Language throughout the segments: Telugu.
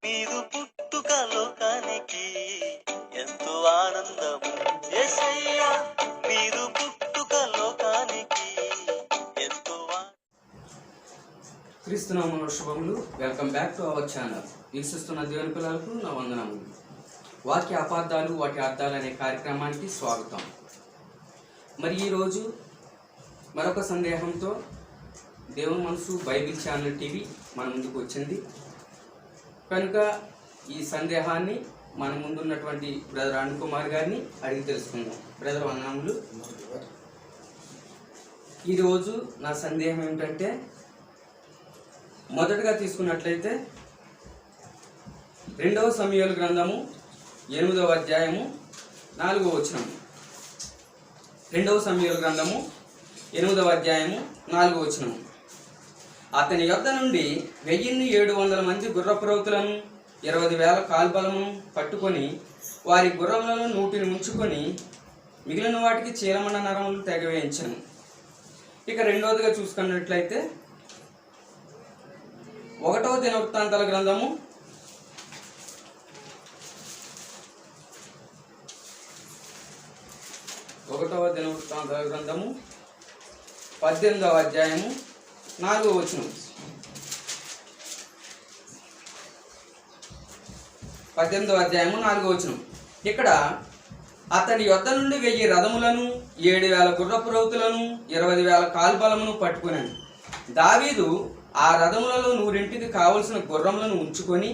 నీదు పుట్టుక లోకానికి ఎంతో ఆనందము యేసయ్యా, నీదు పుట్టుక లోకానికి ఎంతో క్రీస్తునామమున శుభములు. Welcome back to our channel. వీక్షిస్తున్న దేవుని పిల్లలకు నా వందనములు. వాక్య అపార్థాలు వాటి అర్థాలు అనే కార్యక్రమానికి స్వాగతం. మరి ఈరోజు మరొక సందేహంతో దేవుని మనసు బైబిల్ ఛానల్ టీవీ మన ముందుకు వచ్చింది కనుక ఈ సందేహాన్ని మన ముందున్నటువంటి బ్రదర్ అరుణ్ కుమార్ గారిని అడిగి తెలుసుకుందాం. బ్రదర్ వందనములు. ఈరోజు నా సందేహం ఏమిటంటే, మొదటగా తీసుకున్నట్లయితే 2వ సమూయేలు గ్రంథము 8వ అధ్యాయము 4వ వచనం. 2వ సమూయేలు గ్రంథము 8వ అధ్యాయము 4వ వచనం. అతని యొద్ద నుండి 1700 మంది గుర్రపురౌతులను 20,000 కాల్బలమును పట్టుకొని వారి గుర్రములను నూటిని ఉంచుకొని మిగిలిన వాటికి చీలమండ నరములు తెగవేయించను. ఇక రెండవదిగా చూసుకున్నట్లయితే 1వ దినవృత్తాంతాల గ్రంథము 18వ అధ్యాయము 4వ వచనం. 18వ అధ్యాయము 4వ వచనం. ఇక్కడ అతని యొద్ద నుండి 1000 రథములను 7,000 గుర్రపురౌతులను 20,000 కాల్బలమును పట్టుకున్నాను. దావీదు ఆ రథములలో 100ంటికి కావలసిన గుర్రములను ఉంచుకొని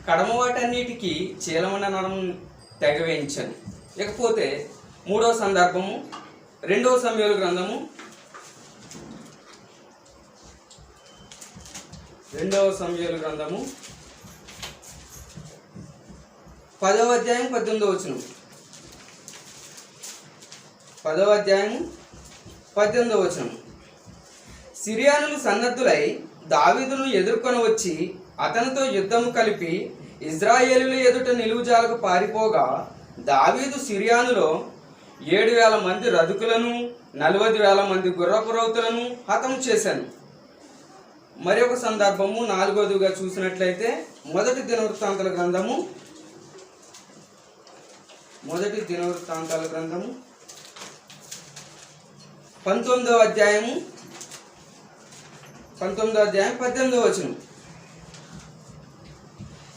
కడమవాటన్నిటికీ చీలమండ నరము తెగవేయించాను. ఇకపోతే 3వ సందర్భము 2వ సమూయేలు గ్రంథము 10వ అధ్యాయం 18వ వచనం. 10వ అధ్యాయం 18వ వచనం. సిరియానులు సన్నద్ధులై దావీదును ఎదుర్కొని వచ్చి అతనితో యుద్ధము కలిపి ఇజ్రాయేలుల ఎదుట నిలువుజాలకు పారిపోగా దావీదు సిరియానులో 7,000 మంది రథకులను 40,000 మంది గుర్రపురౌతులను హతము చేశాను. మరి ఒక సందర్భము 4వదిగా చూసినట్లయితే మొదటి దినవృత్తాంతాల గ్రంథము 19వ అధ్యాయము 18వ వచనం.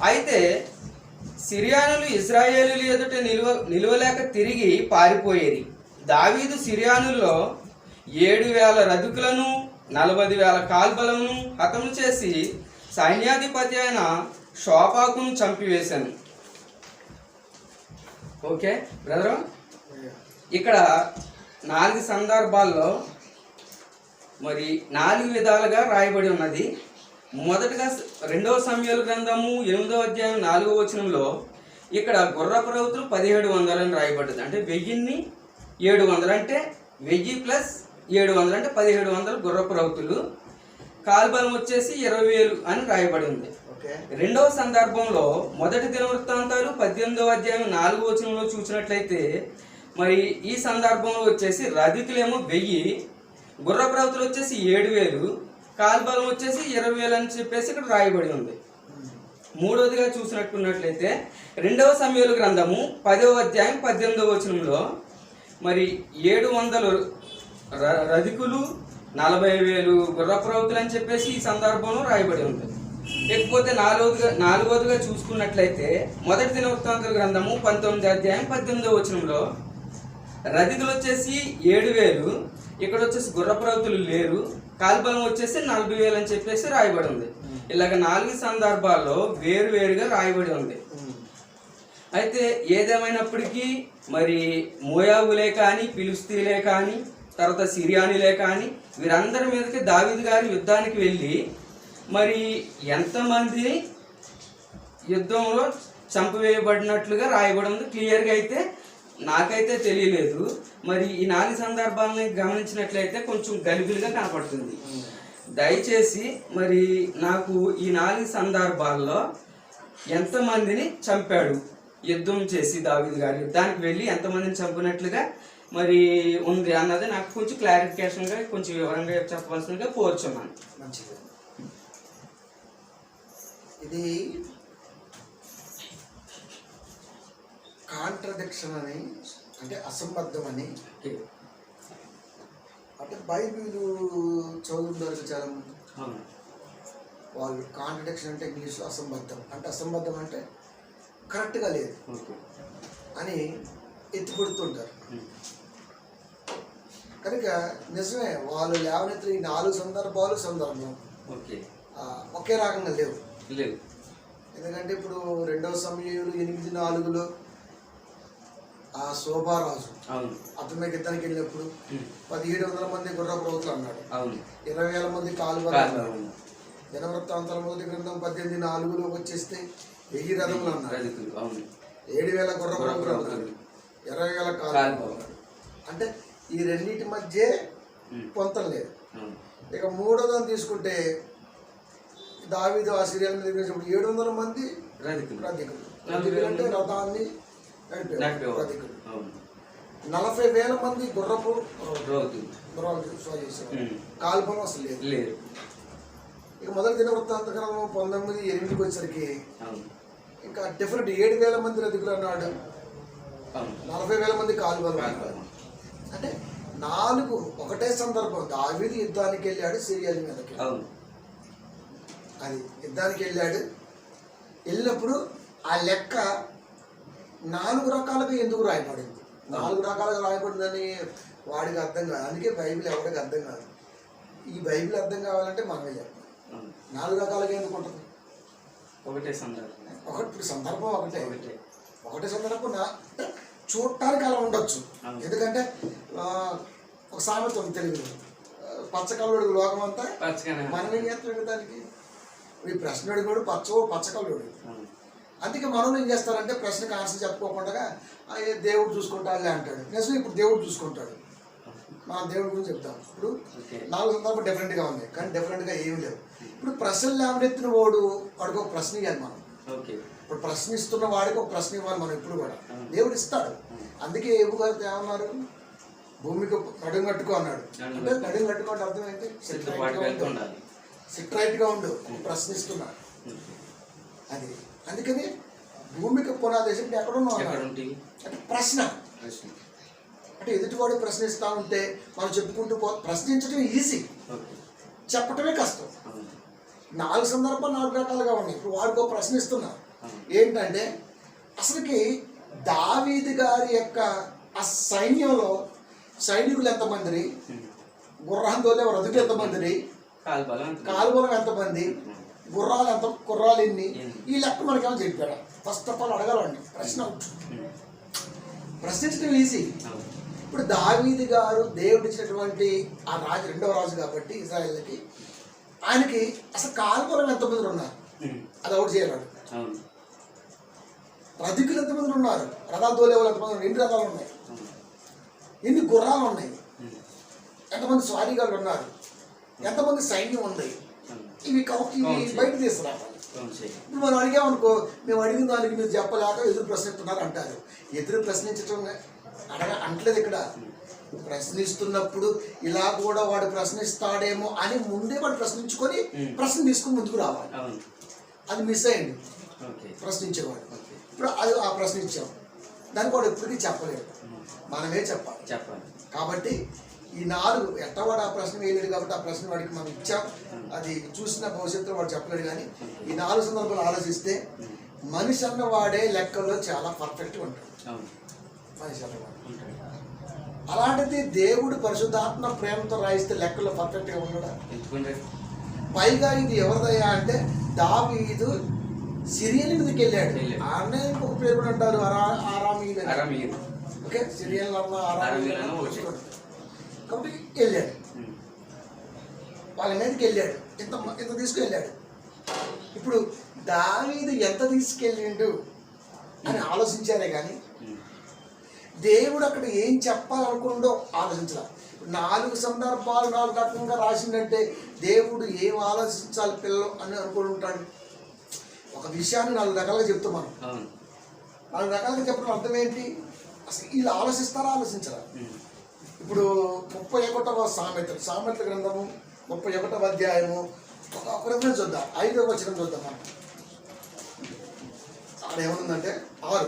అయితే సిరియానులు ఇశ్రాయేలీయుల ఎదుట నిలువలేక తిరిగి పారిపోయేది. దావీదు సిరియానుల్లో 7,000 రథకులను 40,000 కాల్బలమును హతము చేసి సైన్యాధిపతి అయిన షోపాకును చంపివేశాను. ఓకే బ్రదర్, ఇక్కడ 4 సందర్భాల్లో మరి 4 విధాలుగా రాయబడి ఉన్నది. మొదటగా 2వ సమూయేలు గ్రంథము 8వ అధ్యాయం 4వ వచనంలో ఇక్కడ గుర్రపురౌతులు 1700 అని రాయబడ్డది. అంటే 1000 అంటే 1000 ప్లస్ 700 అంటే 1700 గుర్రపురౌతులు. కాల్బలం వచ్చేసి 20,000 అని రాయబడి ఉంది. రెండవ సందర్భంలో మొదటి దినవృత్తాంతాలు 18వ అధ్యాయం 4వ వచనంలో చూసినట్లయితే మరి ఈ సందర్భంలో వచ్చేసి రథికులేమో 1000, గుర్రపురౌతులు వచ్చేసి 7,000, కాల్బలం వచ్చేసి 20,000 అని చెప్పేసి ఇక్కడ రాయబడి ఉంది. మూడవదిగా చూసినట్టున్నట్లయితే 2వ సమూయేలు గ్రంథము 10వ అధ్యాయం 18వ వచనంలో మరి 700 రథికులు 40,000 గుర్రపురౌతులు అని చెప్పేసి ఈ సందర్భంలో రాయబడి ఉంది. లేకపోతే నాలుగవదిగా చూసుకున్నట్లయితే మొదటి దినవృత్తాంతాల గ్రంథము 19వ అధ్యాయం 18వ వచనంలో రథికులు వచ్చేసి 7,000, ఇక్కడ వచ్చేసి గుర్రపురౌతులు లేరు, కాల్బలం వచ్చేసి 40,000 అని చెప్పేసి రాయబడి ఉంది. ఇలాగ 4 సందర్భాల్లో వేరువేరుగా రాయబడి ఉంది. అయితే ఏదేమైనప్పటికీ మరి మోయాబులే కానీ, ఫిలిస్తీన్లే కానీ, తర్వాత సిరియానులే కానీ వీరందరి మీదకి దావీదు గారు యుద్ధానికి వెళ్ళి మరి ఎంతమంది యుద్ధంలో చంపివేయబడినట్లుగా రాయబడి ఉంది. క్లియర్గా అయితే నాకైతే తెలియలేదు. మరి ఈ 4 సందర్భాలని గమనించినట్లయితే కొంచెం గలిబిలిగా కనపడుతుంది. దయచేసి మరి నాకు ఈ 4 సందర్భాల్లో ఎంతమందిని చంపాడు యుద్ధం చేసి దావీదు గారు యుద్ధానికి వెళ్ళి ఎంతమందిని చంపినట్లుగా మరి ఉంది అన్నది నాకు కొంచెం క్లారిఫికేషన్గా కొంచెం వివరంగా చెప్పవలసిందిగా 4 కోరుచున్నాను. మంచిది. ఇది కాంట్రడిక్షన్ అని అంటే అసంబద్ధం అని ఓకే. అంటే బైబిల్ చదువుతారు చాలా మంది. అవును. వాళ్ళు కాంట్రడిక్షన్ అంటే ఇంగ్లీష్లో అసంబద్ధం అంటే అసంబద్ధం అంటే కరెక్ట్గా లేదు ఓకే. అని ఎత్తిపడుతుంటారు. కనుక నిజమే వాళ్ళు లేవనెత్తిన ఈ 4 సందర్భం ఓకే. ఒకే రకంగా లేవు. లేవు. ఎందుకంటే ఇప్పుడు 2వ సమూయేలు 8:4 ఆ శోభారాజు అవును. అతని మీద యుద్ధానికి వెళ్ళినప్పుడు 1700 మంది గుర్రపు రౌతులు అన్నాడు. అవును. 20,000 మంది కాలువలు అన్నాడు. దినవృత్తాంతాల మొదటి గ్రంథం 18:4 వచ్చేస్తే 1000 రథములు అన్నాడు. 7,000 గుర్రపు రౌతులు అన్నాడు. 20,000 కాలువలు అన్నాడు. అంటే ఈ రెండింటి మధ్య పొంతం లేదు. ఇక మూడోదాన్ని తీసుకుంటే దావీదు ఆ సీరియల్ మీద వేసినప్పుడు 700 మంది రథికులు అంటే రథాన్ని నడిపేవారు రథికులు. 40,000 మంది గుర్రపు గుర్రాలు చేసేవారు. కాల్పం అసలు లేదు. ఇక మొదటి దినవృత్తాంత గ్రంథం 19:8 వచ్చేసరికి ఇంకా డిఫరెంట్ 7,000 మంది రథికులు అన్నాడు. 40,000 మంది కాల్వలు అన్నాడు. అంటే 4 ఒకటే సందర్భం. దావీదు యుద్ధానికి వెళ్ళాడు సిరియల్ మీదకి. అది యుద్ధానికి వెళ్ళినప్పుడు ఆ లెక్క 4 రకాలుగా ఎందుకు రాయబడింది? 4 రకాలుగా రాయబడిందని వాడికి అర్థం కాదు. అందుకే బైబిల్ ఎవరికి అర్థం కాదు. ఈ బైబిల్ అర్థం కావాలంటే మనమే చెప్పాలి. 4 రకాలుగా ఎందుకు ఉంటుంది? ఒకటే సందర్భం. ఇప్పుడు సందర్భం ఒకటే సందర్భం చూడటానికి అలా ఉండొచ్చు. ఎందుకంటే ఒక సామెత ఉంది తెలుగులో, పచ్చకల్లుడు లోకం అంతా మనం ఏం చేస్తాడు దానికి. ఈ ప్రశ్న అడిగాడు పచ్చకల్లుడు. అందుకే మనం ఏం చేస్తారంటే ప్రశ్నకు ఆన్సర్ చెప్పుకోకుండా దేవుడు చూసుకుంటాడులే అంటాడు. నిజం ఇప్పుడు దేవుడు చూసుకుంటాడు. మనం దేవుడి గురించి చెప్తాం. ఇప్పుడు 4 సందర్భాలు డిఫరెంట్గా ఉన్నాయి, కానీ డిఫరెంట్గా ఏమి లేవు. ఇప్పుడు ప్రశ్నలు లేవనెత్తిన వాడికి ఒక ప్రశ్న ఇవ్వాలి మనం. ఇప్పుడు ప్రశ్నిస్తున్న వాడికి ఒక ప్రశ్న ఇవ్వాలి మనం ఎప్పుడు కూడా. దేవుడు ఇస్తాడు. అందుకే ఏబు గారు ఏమన్నారు? భూమికి నడుము కట్టుకో అన్నాడు. అంటే నడుము కట్టుకోండి అర్థం ఏంటి? సిట్రైట్గా ఉండు ప్రశ్నిస్తున్నాడు. అది అందుకని భూమికి పునాదేశం ఎక్కడున్నావు అంటే ప్రశ్న. అంటే ఎదుటివాడు ప్రశ్నిస్తూ ఉంటే మనం చెప్పుకుంటూ ప్రశ్నించడం ఈజీ, చెప్పటమే కష్టం. 4 సందర్భాలు 4 రకాలుగా ఉన్నాయి. ఇప్పుడు వాడికో ప్రశ్నిస్తున్నారు ఏంటంటే అసలుకి దావీదు గారి యొక్క ఆ సైన్యంలో సైనికులు ఎంతమంది, గుర్రాంతో రథులు ఎంతమంది, కాలుబలం ఎంతమంది, గుర్రాలు ఎన్ని, ఈ లెక్క మనకేమో చెప్పాడు. ఫస్ట్ ఆఫ్ ఆల్ అడగాలండి ప్రశ్న. ప్రశ్నించడం ఈజీ. ఇప్పుడు దావీదు గారు దేవుడు ఇచ్చినటువంటి ఆ రాజు, 2వ రాజు కాబట్టి ఇజ్రాయేల్కి, ఆయనకి అసలు కాలుబలం ఎంతమంది ఉన్నారు అది అవుట్ చేయరాడు. రథికులు ఎంతమంది ఉన్నారు, రథాలు తోలేవాళ్ళు ఎంతమంది ఉన్నారు, 2 రథాలు ఉన్నాయి, ఎన్ని గుర్రాలు ఉన్నాయి, ఎంతమంది స్వారీగాళ్ళు ఉన్నారు, ఎంతమంది సైన్యం ఉంది, ఇవి బయట తీసుకురావాలి. ఇప్పుడు మనం అడిగామనుకో, మేము అడిగిన దానికి మీరు చెప్పలేక ఎదురు ప్రశ్నిస్తున్నారు అంటారు. ఎదురు ప్రశ్నించడం అంటలేదు. ఇక్కడ ప్రశ్నిస్తున్నప్పుడు ఇలా కూడా వాడు ప్రశ్నిస్తాడేమో అని ముందే వాడు ప్రశ్నించుకొని ప్రశ్న తీసుకుని ముందుకు రావాలి. అది మిస్ అయ్యింది ప్రశ్నించేవాడు. ఇప్పుడు అది ఆ ప్రశ్నించాం, దానికి వాడు ఎప్పటికీ చెప్పలేడు, మనమే చెప్పాలి. కాబట్టి ఈ 4 ఎట్టవాడు ఆ ప్రశ్న వేయలేడు కాబట్టి ఆ ప్రశ్న వాడికి మనం ఇచ్చాం. అది చూసిన భవిష్యత్తులో వాడు చెప్పలేడు. కానీ ఈ 4 సందర్భాలు ఆలోచిస్తే మనిషి అన్నవాడే లెక్కల్లో చాలా పర్ఫెక్ట్గా ఉంటాడు. మనిషి అన్నవాడు అలాంటిది దేవుడు పరిశుద్ధాత్మ ప్రేమతో రాయిస్తే లెక్కల్లో పర్ఫెక్ట్గా ఉండడా? పైగా ఇది ఎవరిదయ్యా అంటే దావీదు సిరియల్ మీదకి వెళ్ళాడు. ఆమె ఒక పేరు కూడా అంటారు అరామీయులు. ఓకే, సిరియల్ కాబట్టి వెళ్ళాడు, వాళ్ళ మీదకి వెళ్ళాడు, ఇంత తీసుకువెళ్ళాడు. ఇప్పుడు దావీదు ఎంత తీసుకెళ్ళిండు అని ఆలోచించారే కానీ దేవుడు అక్కడ ఏం చెప్పాలనుకుండో ఆలోచించాల. 4 సందర్భాలు 4 రకంగా రాసిందంటే దేవుడు ఏం ఆలోచించాలి పిల్లలు అని అనుకుని ఉంటాడు. ఒక విషయాన్ని 4 రకాలుగా చెప్తాం మనం. 4 రకాలుగా చెప్పడం అర్థం ఏంటి? అసలు వీళ్ళు ఆలోచించరా? ఇప్పుడు 31వ సామెతల గ్రంథము 31వ అధ్యాయము ఒక రిఫరెన్స్ చూద్దాం. 5వ వచనం చూద్దాం మనం. అక్కడ ఏమనుందంటే 6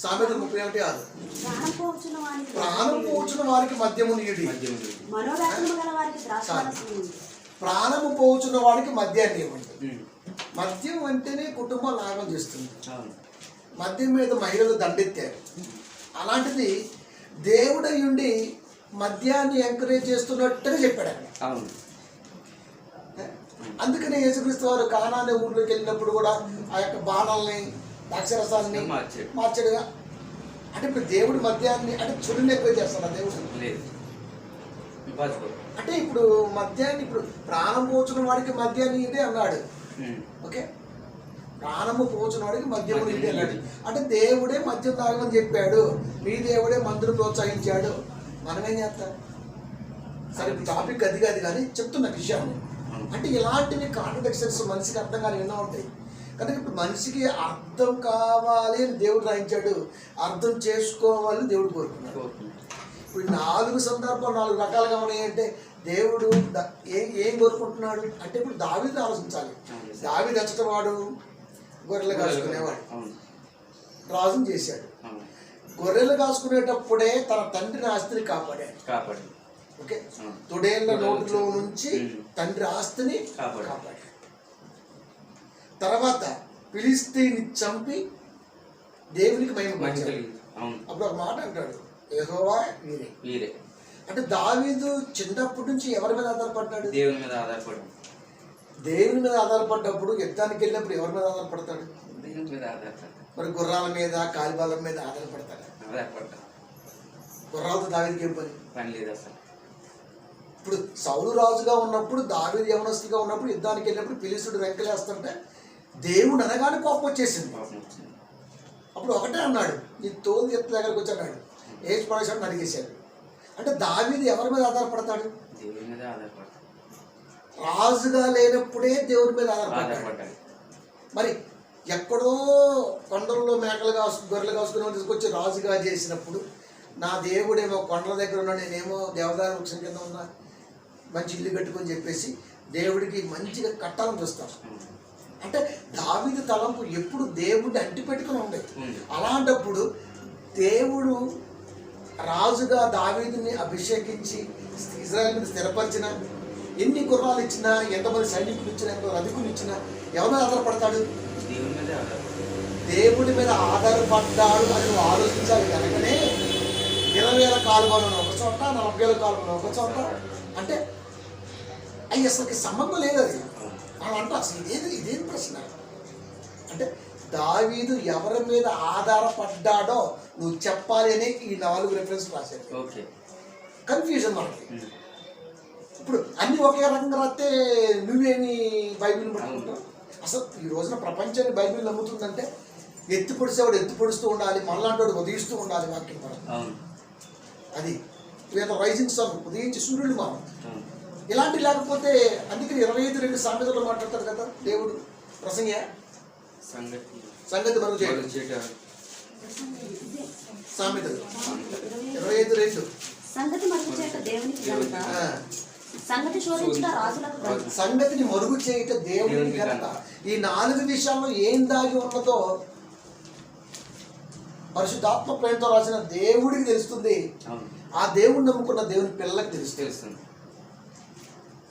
సామెతలు 31:6. ప్రాణం పోవచ్చున్న వానికి ప్రాణం పోవచ్చున్న వారికి మద్యము నీయుడి. మధ్యమ మనోవ్యాకులము గల వారికి ద్రాక్షారసము ఉంది. ప్రాణము పోవచ్చున్న వాడికి మద్యాన్ని ఇవ్వండి. మద్యం అంటేనే కుటుంబం లాభం చేస్తుంది. అవును. మద్యం మీద మహిళలు దండెత్తారు. అలాంటిది దేవుడై ఉండి మద్యాన్ని ఎంకరేజ్ చేస్తున్నట్టుగా చెప్పాడు అక్కడ. అవును. అందుకనే యేసుక్రీస్తు వారు కానానే ఊర్లోకి వెళ్ళినప్పుడు కూడా ఆ యొక్క బాణల్ని ద్రాక్షరసాన్ని మార్చాడు. మార్చాడుగా. అంటే ఇప్పుడు దేవుడు మద్యాన్ని అంటే చుడిని ఎక్కువ చేస్తాడు దేవుడు. లేదు. ఇంపాసిబుల్. అంటే ఇప్పుడు మద్యాన్ని ఇప్పుడు ప్రాణం పోచున్న వాడికి మద్యాన్ని ఇదే అన్నాడు. ఓకే, ప్రాణము పోచున్న వాడికి మద్యము ఇదే అన్నాడు. అంటే దేవుడే మద్యం తాగమని చెప్పాడు, మీ దేవుడే మందును ప్రోత్సహించాడు. మనమేం చేస్తాం? సరే ఇప్పుడు టాపిక్ అది కాదు కానీ చెప్తున్న విషయాన్ని. అంటే ఇలాంటివి కాంట్రడిక్షన్స్ మనిషికి అర్థం కాని ఎన్నో ఉంటాయి. కనుక ఇప్పుడు మనిషికి అర్థం కావాలి అని దేవుడు రాయించాడు, అర్థం చేసుకోవాలని దేవుడు కోరుకున్నాడు. ఇప్పుడు 4 సందర్భాలు 4 రకాలుగా ఉన్నాయంటే దేవుడు ఏం కోరుకుంటున్నాడు అంటే ఇప్పుడు దావీదు ఆలోచించాలి. దావీదు ఎచ్చటవాడు, గొర్రెలు కాసుకునేవాడు, రాజును చేశాడు. గొర్రెలు కాసుకునేటప్పుడే తన తండ్రిని ఆస్తిని కాపాడాడు. ఓకే, తొడేళ్ల నోటిలో నుంచి తండ్రి ఆస్తిని కాపాడాడు. తర్వాత ఫిలిష్తీయుని చంపి దేవునికి మహిమ పరిచాడు. అప్పుడు ఒక మాట అంటాడు, యెహోవా వీరే. అంటే దావీదు చిన్నప్పటి నుంచి ఎవరి మీద ఆధారపడ్డాడు? దేవుని మీద ఆధారపడ్డాడు. దేవుని మీద ఆధారపడ్డప్పుడు యుద్ధానికి వెళ్ళినప్పుడు ఎవరి మీద ఆధారపడతాడు? దేవుని మీద ఆధారపడ్డాడు. మరి గుర్రాల మీద కాలిబాల మీద ఆధారపడతాడు. గుర్రాలతో దావీదుకి ఏం పని లేదు అసలు. ఇప్పుడు సౌలు రాజుగా ఉన్నప్పుడు, దావీదు యవనస్తుగా ఉన్నప్పుడు యుద్ధానికి వెళ్ళినప్పుడు ఫిలిష్తీయుడు వెంకలేస్తుంటే దేవుడు అనగానే కోపం వచ్చేసింది. అప్పుడు ఒకటే అన్నాడు, నీ తోలు ఎత్తు దగ్గరకు వచ్చి అన్నాడు, ఏజ్ పడేసాడు, నరిగేశాడు. అంటే దావీదు ఎవరి మీద ఆధారపడతాడు? దేవుని మీద ఆధారపడతాడు. రాజుగా లేనప్పుడే దేవుడి మీద ఆధారపడ్డాడు. మరి ఎక్కడో కొండల్లో మేకలు గొర్రెలు కాసుకుని తీసుకొచ్చి రాజుగా చేసినప్పుడు నా దేవుడేమో కొండల దగ్గర ఉన్నా, నేనేమో దేవదారు వృక్షం కింద ఉన్నా, మంచి ఇల్లు కట్టుకొని చెప్పేసి దేవుడికి మంచిగా కట్టాలని చూస్తాం. అంటే దావీదు తలంపు ఎప్పుడు దేవుడిని అంటిపెట్టుకుని ఉండేది. అలాంటప్పుడు దేవుడు రాజుగా దావీదుని అభిషేకించి ఇజ్రాయెల్ మీద స్థిరపరిచిన, ఎన్ని గుర్రాలు ఇచ్చినా, ఎంతమంది సైనికులు ఇచ్చినా, ఎంతమంది రధికులు ఇచ్చినా ఎవరి మీద ఆధారపడతాడు? దేవుడి మీద ఆధారపడ్డాడు అని నువ్వు ఆలోచించాలి. కనుకనే 20,000 కాలువలను ఒక చోట, 40,000 కాలువలను ఒక చోట. అంటే అవి అసలుకి సంబంధం లేదు. అది మనం అంటాం అసలు ఇదేం ప్రశ్న అంటే దావీదు ఎవరి మీద ఆధారపడ్డాడో నువ్వు చెప్పాలి అని ఈ 4 రెఫరెన్స్ రాశారు. కన్ఫ్యూజన్ మనకి. ఇప్పుడు అన్ని ఒకే రకంగా రాస్తే నువ్వేమి బైబిల్ పట్టుకుంటావు? అసలు ఈ రోజున ప్రపంచాన్ని బైబిల్ నమ్ముతుందంటే ఎత్తి పొడిసేవాడు ఎత్తి పొడుస్తూ ఉండాలి, మనలాంటి ఉదయిస్తూ ఉండాలి వాక్యం మనం. అది రైజింగ్ సన్, ఉదయించి సూర్యుడు మనం. ఇలాంటి లేకపోతే అందుకని 25:2 సామెతలు మాట్లాడతారు కదా దేవుడు. ప్రసంగ సంగతి మరుగు చేయడం సామెతలు 25:2 సంగతి మరుగు చేయట దేవునికి ఘనత, సంగతి శోధించుట రాజులకు ఘనత. సంగతిని మరుగు చేయట దేవునికి ఘనత. ఈ 4 విషయాల్లో ఏం దాగి ఉన్నదో పరిశుద్ధాత్మ ప్రేమతో రాసిన దేవుడికి తెలుస్తుంది. ఆ దేవుడిని నమ్ముకున్న దేవుని పిల్లలకు తెలుస్తుంది.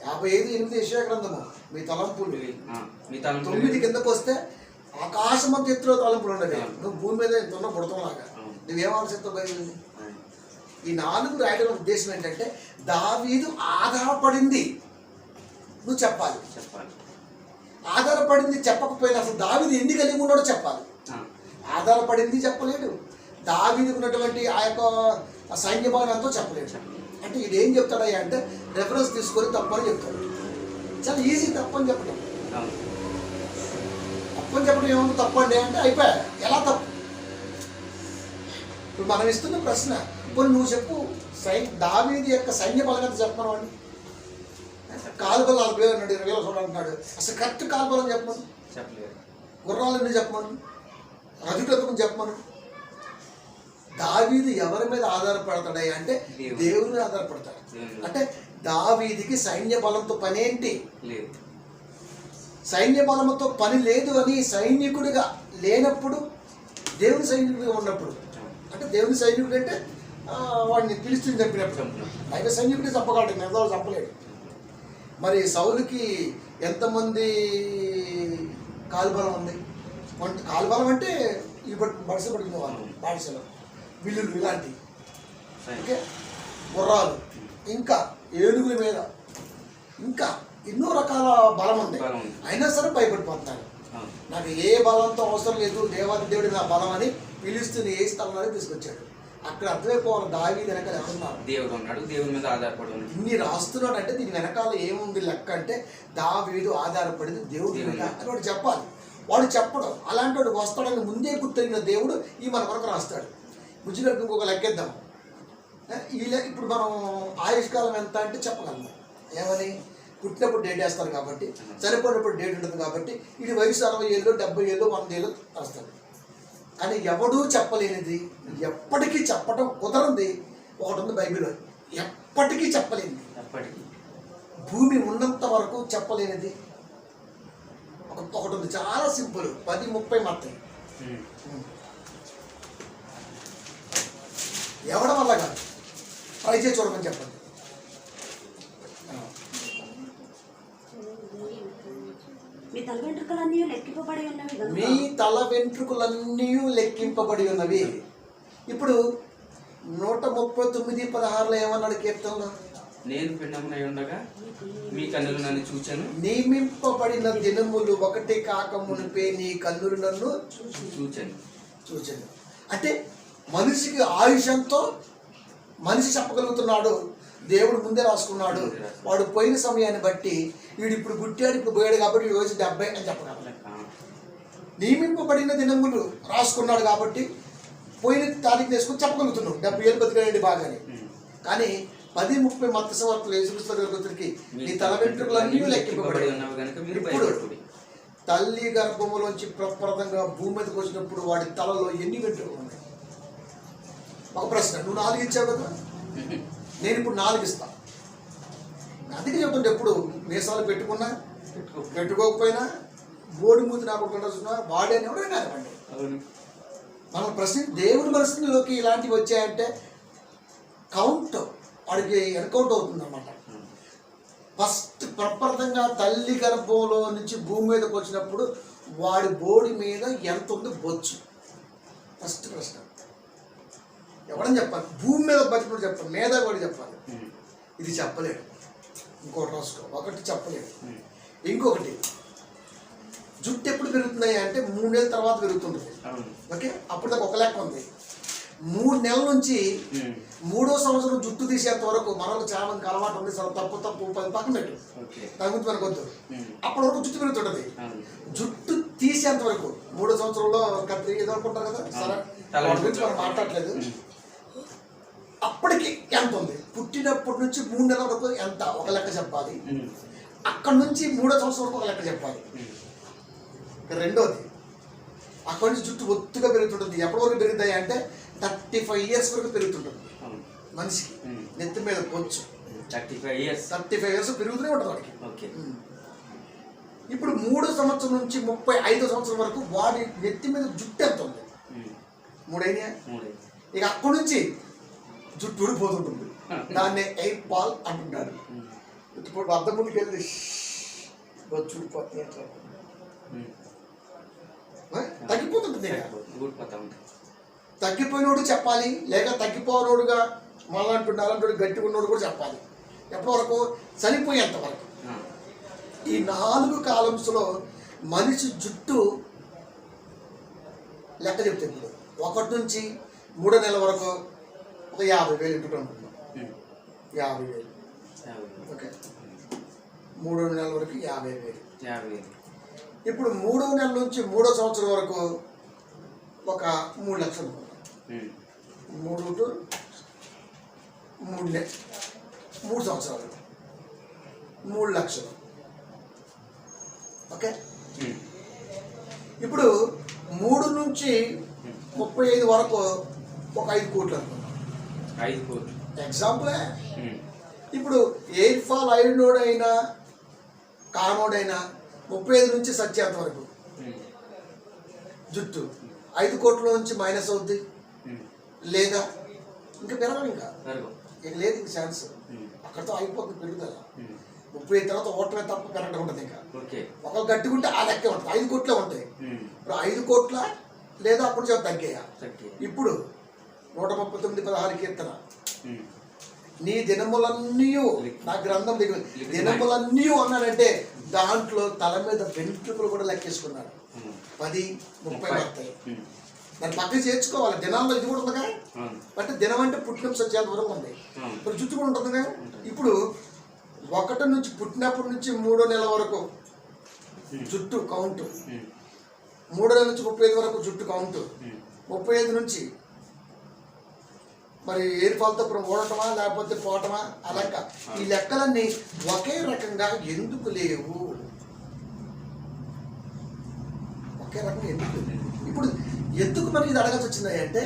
55:8 యెషయా గ్రంథము, మీ తలంపులు 9 కిందకు వస్తే ఆకాశమంత ఎత్తులో తలంపులు ఉండదు. నువ్వు భూమి మీద ఎంతున్నా పుడతంలాగా నువ్వేం ఆలోచిస్తావు? బైబిల్ ఈ 4 రాయడం ఉద్దేశం ఏంటంటే దావీదు ఆధారపడింది నువ్వు చెప్పాలి. ఆధారపడింది చెప్పకపోయినా అసలు దావీదు ఎన్ని కలిగి ఉన్నాడో చెప్పాలి. ఆధారపడింది చెప్పలేడు, దావీదుకు ఉన్నటువంటి ఆ యొక్క సైన్యబలం ఎంతో చెప్పలేడు. అంటే ఇది ఏం చెప్తాడయ్యా అంటే రెఫరెన్స్ తీసుకొని తప్పని చెప్తాడు. చాలా ఈజీ తప్పని చెప్పడం. తప్పని చెప్పడం ఏమన్నా తప్పండి అంటే అయిపోయా. ఎలా తప్పు? ఇప్పుడు మనం ఇస్తున్న ప్రశ్న, ఇప్పుడు నువ్వు చెప్పు దావీదు యొక్క సైన్య బలం ఎంత చెప్పమను అండి. కాలుబలం 40,000 అన్నాడు, 20,000 చూడాలంటున్నాడు. అసలు కరెక్ట్ కాలుబలం చెప్పమను, గుర్రాలన్నీ చెప్పమను, రజుటత్వం చెప్పమను. దావీదు ఎవరి మీద ఆధారపడతాడు అంటే దేవుని మీద ఆధారపడతాడు. అంటే దావీదికి సైన్య బలంతో పని ఏంటి? సైన్య బలంతో పని లేదు అని సైనికుడిగా లేనప్పుడు దేవుని సైనికుడిగా ఉన్నప్పుడు, అంటే దేవుని సైనికుడు అంటే వాడిని పిలిచి చంపినప్పుడు. దైవ సైనికుడే చంపగలడు, మిగతా చంపలేడు. మరి సౌలుకి ఎంతమంది కాలుబలం ఉంది? కాలుబలం అంటే ఈ బడిస పడుకునే వాళ్ళు, బాడిసలు, బిల్లులు ఇలాంటివి, ఓకే, గుర్రాలు, ఇంకా ఏనుగుల మీద ఇంకా ఎన్నో రకాల బలం ఉంది. అయినా సరే భయపడిపోతున్నారు. నాకు ఏ బలంతో అవసరం లేదు, దేవాది దేవుడి నా బలం అని పిలుస్తుని ఏ స్థలంలో తీసుకొచ్చాడు. అక్కడ అర్థమైపోవాలి దావీదు వెనకాల ఎవరున్నారు, దేవుడు ఉన్నాడు, దేవుడి మీద ఆధారపడి ఉన్నాడు. ఇన్ని రాస్తున్నాడు అంటే దీని వెనకాల ఏముంది లెక్క అంటే దావీదు ఆధారపడింది దేవుడి మీద అని వాడు చెప్పాలి. వాడు చెప్పడం అలాంటి వాడు వస్తాడని ముందే గుర్తెరిగిన దేవుడు ఈ మన కొరకు రాస్తాడు. గుజరాత్ ఇంకొక లెక్కేద్దాం. ఇప్పుడు మనం ఆయుష్కాలం ఎంత అంటే చెప్పగలం. ఏమని? పుట్టినప్పుడు డేట్ వేస్తారు కాబట్టి, చనిపోయినప్పుడు డేట్ ఉంటుంది కాబట్టి, ఇది వయసు 60 ఏళ్ళు 70 ఏళ్ళు 100 ఏళ్ళు వస్తాడు. కానీ ఎవడూ చెప్పలేనిది, ఎప్పటికీ చెప్పడం కుదరంది ఒకటి ఉంది బైబిల్లో. ఎప్పటికీ చెప్పలేనిది, భూమి ఉన్నంత వరకు చెప్పలేనిది ఒకటి ఉంది. చాలా సింపుల్. 10:30 మత్తాయి. ఎవడం వల్ల కాదు, ట్రై చేసి చూడమని చెప్పండి. మీ తల వెంట్రుకలన్నీ లెక్కింపబడి ఉన్నవి. మీ తల వెంట్రుకలన్నీ లెక్కింపబడి ఉన్నవి. ఇప్పుడు 139:16 ఏమన్నాడు కీర్తనలో? నేను పిండమునై ఉండగా మీ కన్నులు నన్ను చూచాను. నియమింపబడిన దినములు ఒకటి కాక మునిపే నీ కన్నులు నన్ను చూచాను. అంటే మనిషికి ఆయుషంతో మనిషి చెప్పగలుగుతున్నాడు, దేవుడు ముందే రాసుకున్నాడు. వాడు పోయిన సమయాన్ని బట్టి వీడు ఇప్పుడు పుట్టాడు, ఇప్పుడు పోయాడు కాబట్టి ఈ రోజు 70 అని చెప్పగలరు. నియమింపబడిన దినములు రాసుకున్నాడు కాబట్టి పోయిన తారీఖు వేసుకుని చెప్పగలుగుతున్నాడు 70 ఏళ్ళు బతికాడండి బాగానే. కానీ 10:30 మత్తయి వార్తలో యేసుక్రీస్తు గారికి నీ తల వెంట్రుకలన్నీ లెక్కింపబడి ఇప్పుడు తల్లి గర్భములోంచి ప్రప్రదంగా భూమి మీదకి వచ్చినప్పుడు వాడి తలలో ఎన్ని వెంట్రుకలు ఉన్నాయి? ఒక ప్రశ్న. నువ్వు 4 ఇచ్చావు కదా, నేను ఇప్పుడు 4 ఇస్తా. అందుకే చెప్తుంటే ఎప్పుడు మీసాలు పెట్టుకున్నా పెట్టుకోకపోయినా బోడి మూతి నాకు చూసినా వాడే ఎవడో కానివ్వండి. మనం ప్రశ్న దేవుడి మనసులోకి ఇలాంటివి వచ్చాయంటే కౌంట్ వాడికి ఎన్కౌంట్ అవుతుంది అన్నమాట. ఫస్ట్ ప్రప్రదంగా తల్లి గర్భంలో నుంచి భూమి మీదకి వచ్చినప్పుడు వాడి బోడి మీద ఎంత ఉంది బొచ్చు? ఫస్ట్ ప్రశ్న. ఎవడని చెప్పాలి? భూమి మీద బతికినప్పుడు చెప్పాలి, మీద కూడా చెప్పాలి. ఇది చెప్పలేడు. ఇంకోటి రాసుకో. ఒకటి చెప్పలేడు. ఇంకొకటి, జుట్టు ఎప్పుడు పెరుగుతున్నాయి అంటే 3 నెలల తర్వాత పెరుగుతుంటుంది. ఓకే, అప్పుడు దాకా ఒక లెక్క ఉంది. 3 నెలల నుంచి 3వ సంవత్సరం జుట్టు తీసేంత వరకు మనకు చాలా మందికి అలవాటు ఉంది. సరే తప్పు 10 పక్కన పెట్టు, దాని గురించి మనకు వద్దు. అప్పటి వరకు జుట్టు పెరుగుతుంటది. జుట్టు తీసేంత వరకు 3వ సంవత్సరంలో కత్తి ఏదో అనుకుంటారు కదా, సరే దాని గురించి మనం మాట్లాడలేదు. అప్పటికి ఎంత ఉంది? పుట్టినప్పటి నుంచి 3 నెలల వరకు ఎంత ఒక లెక్క చెప్పాలి. అక్కడి నుంచి 3వ సంవత్సరం వరకు ఒక లెక్క చెప్పాలి. రెండోది, అక్కడి నుంచి జుట్టు ఒత్తుగా పెరుగుతుంటుంది. ఎప్పటి వరకు పెరుగుతాయి అంటే 35 ఇయర్స్ వరకు పెరుగుతుంటుంది మనిషికి. నెత్తి మీద పొచ్చు 35 ఇయర్స్ పెరుగుతూనే ఉంటుంది వాడికి. ఇప్పుడు 3వ సంవత్సరం నుంచి 35వ సంవత్సరం వరకు వాడి నెత్తి మీద జుట్టు ఎంత ఉంది? 3 అయినా. ఇక అక్కడి నుంచి జుట్టు ఊడిపోతుంటుంది. దాన్ని ఎయిర్ పాల్ అంటుంటారు. ఇప్పుడు అర్థం ముందుకు వెళ్ళి ఊడిపోతుంది, తగ్గిపోతుంటుంది. తగ్గిపోయినోడు చెప్పాలి, లేక తగ్గిపోయినోడుగా మళ్ళీ అంటున్నాడు గట్టిగా ఉన్నోడు కూడా చెప్పాలి. ఎప్పటి వరకు? చనిపోయేంత వరకు. ఈ 4 కాలమ్స్లో మనిషి జుట్టు లెక్క చెప్తే ఇప్పుడు 1 నుంచి 3 నెలల వరకు ఒక 50,000 ఇంటికి అనుకుంటున్నాం. 50,000. ఓకే, 3వ నెలల వరకు 50,000. ఇప్పుడు 3వ నెల నుంచి 3వ సంవత్సరం వరకు ఒక 3 లక్షలు అనుకుంటాం. 3 to 3 సంవత్సరాలు 3 లక్షలు. ఓకే, ఇప్పుడు 3 నుంచి 35 వరకు ఒక 5 కోట్లు అనుకున్నాం. 5 కోట్లు ఎగ్జాంపులే. ఇప్పుడు ఎయిర్ ఫాల్ అయినోడైనా కానోడైనా 35 నుంచి సచ్చేంత వరకు జుట్టు 5 కోట్ల నుంచి మైనస్ అవుద్ది, ఉమ్. లేదా ఇంకా పెరగదు, ఇంకా పెరుగు. ఇక లేదు ఇంక ఛాన్స్. ఉమ్. అక్కడితో అయిపోతుంది పెరుగుదల. ఉమ్. 30 తర్వాత ఓటమే తప్ప పెరగడం ఉంటుంది. ఇంకా ఓకే. ఒకళ్ళు గట్టిగుంటే ఆ లెక్కే ఉంటుంది. 5 కోట్లే ఉంటాయి. ఉమ్. ఇప్పుడు 5 కోట్ల లేదా అప్పుడు చాలా తగ్గాయా. తగ్గే. ఇప్పుడు 139:16 కీర్తన, ఉమ్. నీ దినములన్నీ నా గ్రంథం దగ్గర దినములన్నీ అన్నాడంటే దాంట్లో తల మీద వెంట్రుకలు కూడా లెక్కేసుకున్నాడు. ఉమ్. 10, 30 వస్తాయి. ఉమ్. దాన్ని పక్కన చేర్చుకోవాలి. దినాల్లో ఇది కూడా ఉందిగా. అవును. అంటే దినం అంటే పుట్టిన సత్యాల వరకు ఉంది. అవును. ఇప్పుడు జుట్టు కూడా ఉంటుందిగా. ఇప్పుడు 1 నుంచి పుట్టినప్పటి నుంచి 3వ నెల వరకు జుట్టు కౌంటు, ఉమ్. 3వ నెల నుంచి 35 వరకు జుట్టు కౌంటు, ఉమ్. 35 నుంచి మరి ఏరు ఫాల్తో ఓడటమా లేకపోతే పోవటమా ఆ లెక్క. ఈ లెక్కలన్నీ ఒకే రకంగా ఎందుకు లేవు? ఒకే రకంగా ఎందుకు లేవు? ఇప్పుడు ఎందుకు మనకి ఇది అడగాల్సి వచ్చింది అంటే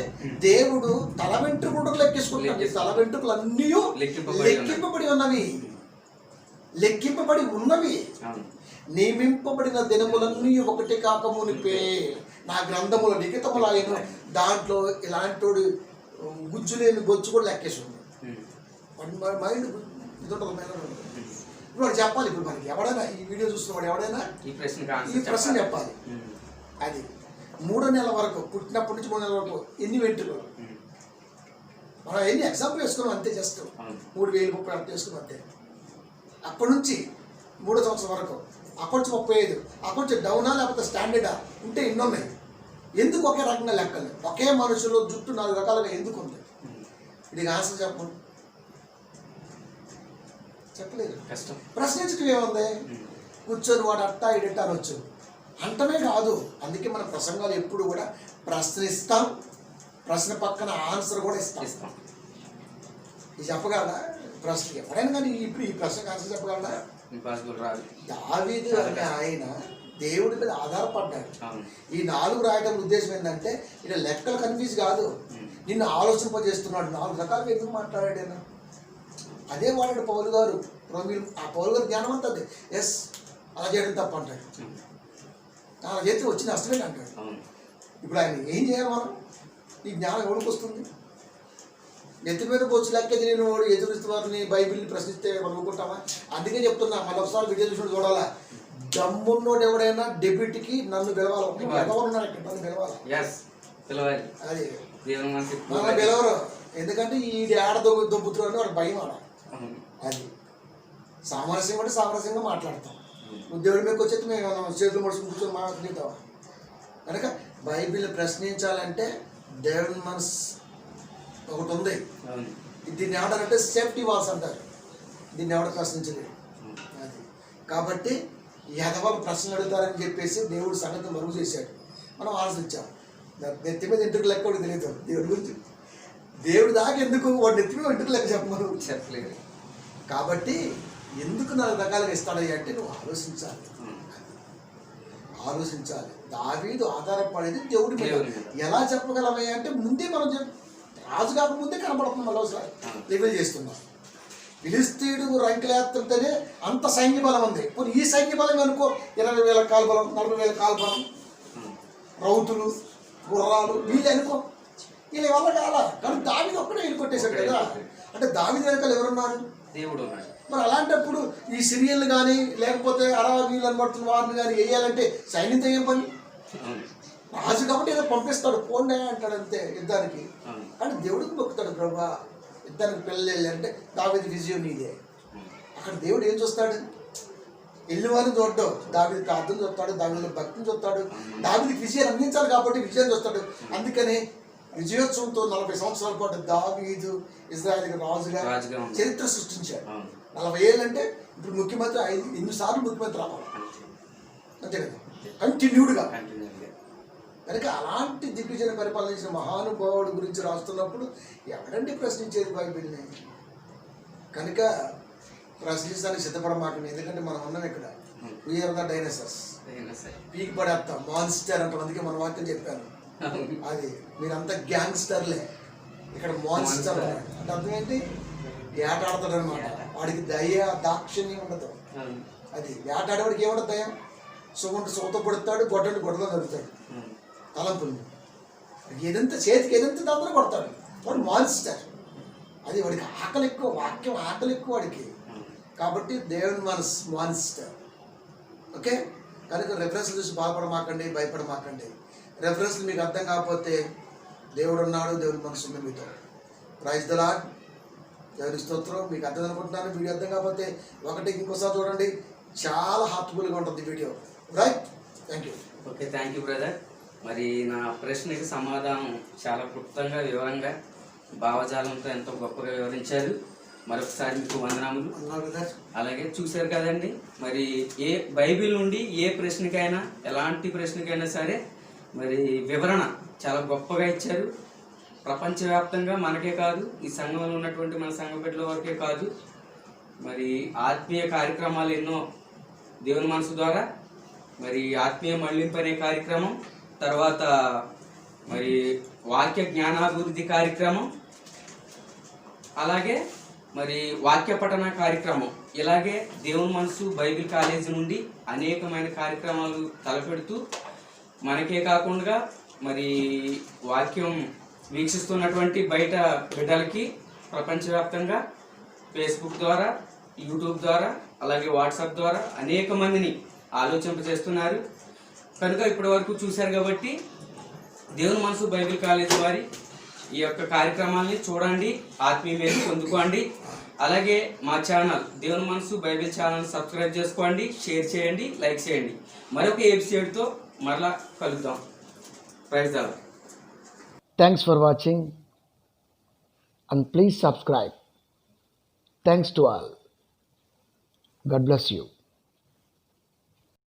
దేవుడు తల వెంట్రుకలు లెక్కేసుకుంటాడు. తల వెంట్రుకలు అన్నీ లెక్కింపబడి ఉన్నవి, లెక్కింపబడి ఉన్నవి. నియమింపబడిన దినములన్నీ ఒకటి కాక మునిపే నా గ్రంథముల లిఖితములాయను. దాంట్లో ఇలాంటి గుజ్జు లేని బొచ్చు కూడా లెక్కేసి ఉంది. మైండ్ ఇది ఉంటుంది. ఇప్పుడు వాడు చెప్పాలి. ఇప్పుడు మనకి ఎవడైనా ఈ వీడియో చూస్తున్నవాడు ఎవడైనా ఈ ప్రశ్న చెప్పాలి. అది 3వ నెల వరకు పుట్టినప్పటి నుంచి 3వ నెల వరకు ఎన్ని వెంట్రుకలు మనం ఎన్ని ఎగ్జాంపుల్ వేసుకున్నాం అంతే. జస్ట్ 3030 వేసుకున్నాం అంతే. అప్పటి నుంచి 3వ సంవత్సరం వరకు, అప్పటి నుంచి 35, అప్పటి నుంచి డౌనా లేకపోతే స్టాండర్డా ఉంటే ఇన్ని ఉన్నాయి. ఎందుకు ఒకే రకంగా లెక్కలు? ఒకే మనుషులు జుట్టు 4 రకాలుగా ఎందుకు ఉంది? ఇది ఆన్సర్ చెప్పండి. చెప్పలేదు. ప్రశ్నించడం ఏముంది? కూర్చొని వాడు అట్టా ఇడట్టా అనొచ్చు. అంటమే కాదు. అందుకే మన ప్రసంగాలు ఎప్పుడు కూడా ప్రశ్నిస్తాం, ప్రశ్న పక్కన ఆన్సర్ కూడా ఇస్తాం. ఇది చెప్పగలరా? ప్రశ్న ఎవరైనా కానీ ఇప్పుడు ఈ ప్రశ్నకు ఆన్సర్ చెప్పగలరా? దావీదు అనే ఆయన దేవుడి మీద ఆధారపడ్డాడు. ఈ 4 రాయడం ఉద్దేశం ఏంటంటే ఇలా లెక్కలు కన్ఫ్యూజ్ కాదు, నిన్ను ఆలోచింపజేస్తున్నాడు. 4 రకాలుగా ఎందుకు మాట్లాడాడు ఆయన? అదే వాడాడు పౌలు గారు. ఆ పౌలు గారు జ్ఞానం అంతది. ఎస్, అలా చేయడం తప్ప అంటాడు. అలా చేస్తే వచ్చిన నష్టమే అంటాడు. ఇప్పుడు ఆయన ఏం చేయాలి? మనం ఈ జ్ఞానం ఎవరికి వస్తుంది? నెత్తి మీద పోచి లెక్క నేను వాడు ఎదురుస్తూ వారిని బైబిల్ని ప్రశ్నిస్తే మనం ఊరుకుంటామా? అందుకే చెప్తున్నా, మళ్ళీ ఒకసారి వీడియో చూసి చూడాలా. దమ్మున్నోడు ఎవడైనా డెబ్యూటీకి నన్ను పిలవాలి. ఉన్నాడు ఇక్కడ, నన్ను పిలవాలి. అది నన్ను పిలవరు. ఎందుకంటే ఈ ఆడ దొబ్బుతున్నాడు వాడు భయం ఆడ. అది సామరస్యం అంటే సామరస్యంగా మాట్లాడతాం. దేవుడి మీదకి వచ్చేది మేము చేతులు మడుచుకుని కూర్చొని మాట్లాడుతాం. కనుక బైబిల్ ప్రశ్నించాలంటే దేవుడి మనసు ఒకటి ఉంది. దీన్ని ఏమంటారంటే సేఫ్టీ వాల్స్ అంటారు. దీన్ని ఎవడ ప్రశ్నించలేదు. అది కాబట్టి ఎదవాళ్ళు ప్రశ్నలు అడుగుతారని చెప్పేసి దేవుడు సంగతి మరుగు చేశాడు. మనం ఆలోచించాం. నెత్తి మీద ఇంటికి లెక్క కూడా తెలియదు దేవుడి గురించి. దేవుడి దాకా ఎందుకు వాడు నెత్తి మీద ఇంటికి లెక్క చెప్పలేదు. కాబట్టి ఎందుకు 4 రకాలుగా ఇస్తాడయ్యా అంటే నువ్వు ఆలోచించాలి. ఆలోచించాలి. దావీదు ఆధారపడేది దేవుడి మీద. ఎలా చెప్పగలమయ్యా అంటే ముందే మనం రాజు కాకముందే కనపడుతున్నాం. మరోసారి రివీల్ చేస్తున్నాం. ఫిలిస్తీయుడు రంకెలేస్తుంటేనే అంత సైన్య బలం ఉంది. ఇప్పుడు ఈ సైన్య బలం అనుకో 20,000 కాల్బలం, 40,000 కాల్బలం, రౌతులు, గుర్రాలు వీళ్ళు అనుకో. వీళ్ళ వల్ల కాదా? కానీ దావీదు ఒక్కడే వీళ్ళు కొట్టేశాడు కదా. అంటే దావీదు వెనకాల ఎవరున్నారు? దేవుడు ఉన్నాడు. మరి అలాంటప్పుడు ఈ సిరియన్లు కానీ లేకపోతే వీళ్ళు అనబడుతున్న వారిని కానీ వేయాలంటే సైన్యంతో ఏం పని? రాజు కాబట్టి ఏదో పంపిస్తాడు, పోండే అంటాడు అంతే యుద్ధానికి. కానీ దేవుడికి మొక్కుతాడు, ప్రభా యుద్ధానికి పిల్లలు అంటే దావీదు విజయం నీదే. అక్కడ దేవుడు ఏం చూస్తాడు? వెళ్ళిన వారిని చూడడం. దావీదు ప్రార్థన చూస్తాడు, దావీదులో భక్తిని చూస్తాడు. దావీదుకి విజయాన్ని అందించాలి కాబట్టి విజయం చూస్తాడు. అందుకని విజయోత్సవంతో 40 సంవత్సరాల పాటు దావీదు ఇజ్రాయెల్కి రాజుగా చరిత్ర సృష్టించాడు. 40 ఏళ్ళు అంటే ఇప్పుడు ముఖ్యమంత్రి 8 సార్లు ముఖ్యమంత్రి రావాలి అంతే కదా, కంటిన్యూడ్గా. కనుక అలాంటి దిగ్విజయం పరిపాలించిన మహానుభావుడి గురించి రాస్తున్నప్పుడు ఎవరండి ప్రశ్నించేది బైబిల్ని? కనుక ప్రశ్నించడానికి సిద్ధపడమాకండి. ఎందుకంటే మనం ఉన్నాం ఇక్కడ. We are the dinosaurs. పీకి పడేస్తాం, మాన్స్టర్ అంటాం. అందుకే మన వాక్యం చెప్పాను. అది మీరంతా గ్యాంగ్స్టర్లే. ఇక్కడ మాన్స్టర్ అంటే అర్థం ఏంటి? వేటాడతాడు అనమాట. వాడికి దయ దాక్షిణ్యం ఉండదు. అది వేటాడేవాడికి ఏముండదు దయ? సుమంటు సోత పడుతాడు, గొడ్డని గొడవలో నడుతాడు తలంపుల్ని. ఏదంతా చేతికి ఏదంతా దాంతో కొడతాడు. వాడు మాన్స్టర్. అది వాడికి ఆకలి ఎక్కువ, వాక్యం ఆకలి ఎక్కువ వాడికి. కాబట్టి దేవుని మనసు మాన్స్టర్. ఓకే, కనుక రెఫరెన్స్లు చూసి బాధపడమాకండి, భయపడమాకండి. రెఫరెన్స్లు మీకు అర్థం కాకపోతే దేవుడు ఉన్నాడు, దేవుని మనసు ఉంది మీతో. Praise the Lord. దేవుని స్తోత్రం. మీకు అర్థం అనుకుంటున్నాను. వీడియో అర్థం కాకపోతే ఒకటికి ఇంకోసారి చూడండి. చాలా హార్ట్ఫుల్గా ఉంటుంది video. Right, thank you. Okay, thank you brother. మరి నా ప్రశ్నకి సమాధానం చాలా క్లుప్తంగా, వివరంగా, భావజాలంతో ఎంతో గొప్పగా వివరించారు. మరొకసారి మీకు వందనములు. అలాగే చూశారు కదండి, మరి ఏ బైబిల్ నుండి ఏ ప్రశ్నకైనా, ఎలాంటి ప్రశ్నకైనా సరే మరి వివరణ చాలా గొప్పగా ఇచ్చారు. ప్రపంచవ్యాప్తంగా మనకే కాదు, ఈ సంఘంలో ఉన్నటువంటి మన సంఘ బిడ్డల వరకే కాదు, మరి ఆత్మీయ కార్యక్రమాలు ఎన్నో దేవుని మనసు ద్వారా, మరి ఆత్మీయ మళ్లింపు అనే కార్యక్రమం, తర్వాత మరి వాక్య జ్ఞానాభివృద్ధి కార్యక్రమం, అలాగే మరి వాక్య పఠన కార్యక్రమం, ఇలాగే దేవుని మనసు బైబిల్ కాలేజీ నుండి అనేకమైన కార్యక్రమాలు తలపెడుతూ మనకే కాకుండా మరి వాక్యం వీక్షిస్తున్నటువంటి బయట బిడ్డలకి ప్రపంచవ్యాప్తంగా ఫేస్బుక్ ద్వారా, యూట్యూబ్ ద్వారా, అలాగే వాట్సాప్ ద్వారా అనేక మందిని ఆలోచింపజేస్తున్నారు. కనుక ఇప్పటి వరకు చూశారు కాబట్టి దేవుని మనసు బైబిల్ కాలేజీ వారి ఈ యొక్క కార్యక్రమాల్ని చూడండి, ఆత్మీయ మేలు పొందుకోండి. అలాగే మా ఛానల్ దేవుని మనసు బైబిల్ ఛానల్ సబ్స్క్రైబ్ చేసుకోండి, షేర్ చేయండి, లైక్ చేయండి. మరొక ఎపిసోడ్తో మరలా కలుద్దాం. Praise the Lord. Thanks for watching and please subscribe. Thanks to all. God bless you.